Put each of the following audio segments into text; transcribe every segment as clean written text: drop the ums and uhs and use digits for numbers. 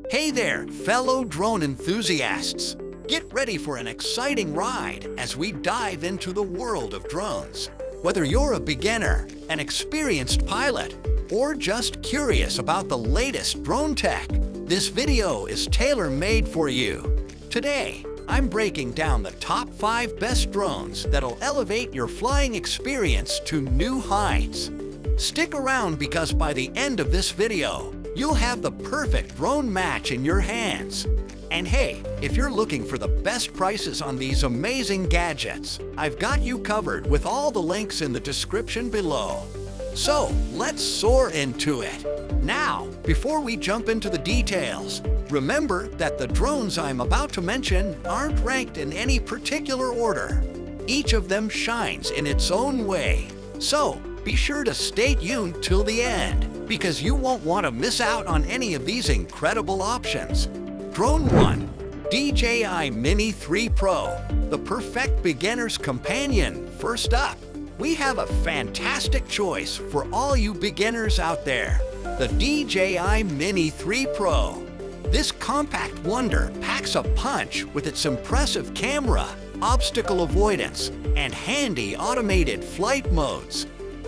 Hey there, fellow drone enthusiasts! Get ready for an exciting ride as we dive into the world of drones. Whether you're a beginner, an experienced pilot, or just curious about the latest drone tech, this video is tailor-made for you. Today, I'm breaking down the top 5 best drones that'll elevate your flying experience to new heights. Stick around because by the end of this video, you'll have the perfect drone match in your hands. And hey, if you're looking for the best prices on these amazing gadgets, I've got you covered with all the links in the description below. So, let's soar into it. Now, before we jump into the details, remember that the drones I'm about to mention aren't ranked in any particular order. Each of them shines in its own way. So, be sure to stay tuned till the end, because you won't want to miss out on any of these incredible options. Drone 1. DJI Mini 3 Pro, the perfect beginner's companion. First up, we have a fantastic choice for all you beginners out there, the DJI Mini 3 Pro. This compact wonder packs a punch with its impressive camera, obstacle avoidance, and handy automated flight modes.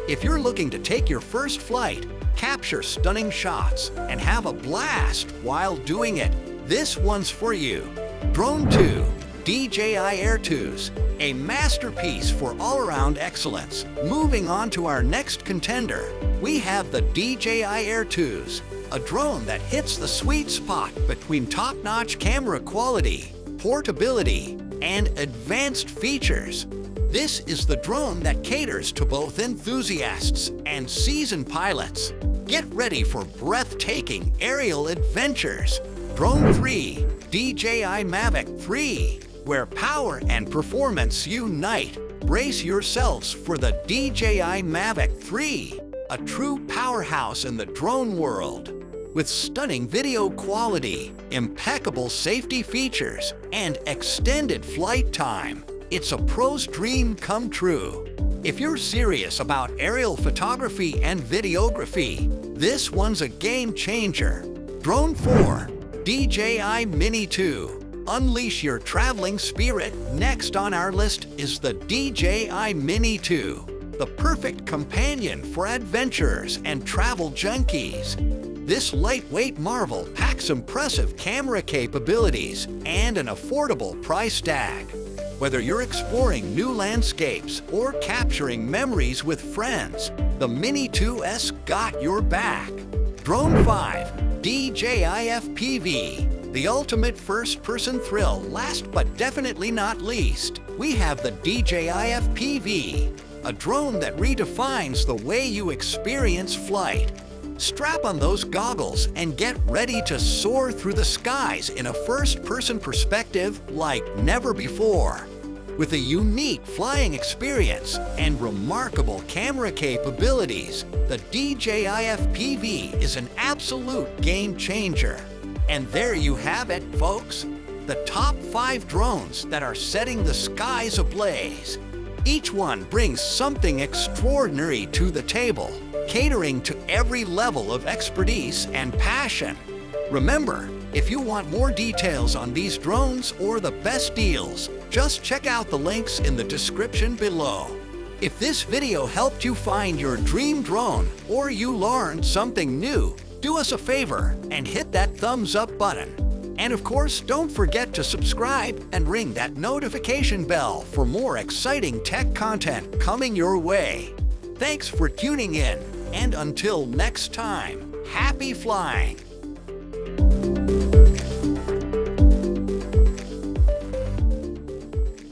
If you're looking to take your first flight, capture stunning shots, and have a blast while doing it, this one's for you. Drone 2. DJI Air 2s, a masterpiece for all-around excellence. Moving on to our next contender, we have the DJI Air 2s, a drone that hits the sweet spot between top-notch camera quality, portability, and advanced features. This is the drone that caters to both enthusiasts and seasoned pilots. Get ready for breathtaking aerial adventures. Drone 3. DJI Mavic 3, where power and performance unite. Brace yourselves for the DJI Mavic 3, a true powerhouse in the drone world. With stunning video quality, impeccable safety features, and extended flight time, it's a pro's dream come true. If you're serious about aerial photography and videography, this one's a game changer. Drone 4. DJI Mini 2. Unleash your traveling spirit. Next on our list is the DJI Mini 2, the perfect companion for adventurers and travel junkies. This lightweight marvel packs impressive camera capabilities and an affordable price tag. Whether you're exploring new landscapes or capturing memories with friends, the Mini 2's got your back. Drone 5. DJI FPV, the ultimate first-person thrill. Last but definitely not least, we have the DJI FPV, a drone that redefines the way you experience flight. Strap on those goggles and get ready to soar through the skies in a first-person perspective like never before. With a unique flying experience and remarkable camera capabilities, the DJI FPV is an absolute game changer. And there you have it, folks, the top 5 drones that are setting the skies ablaze. Each one brings something extraordinary to the table, catering to every level of expertise and passion. Remember, if you want more details on these drones or the best deals, just check out the links in the description below. If this video helped you find your dream drone or you learned something new, do us a favor and hit that thumbs up button. And of course, don't forget to subscribe and ring that notification bell for more exciting tech content coming your way. Thanks for tuning in, and until next time, happy flying!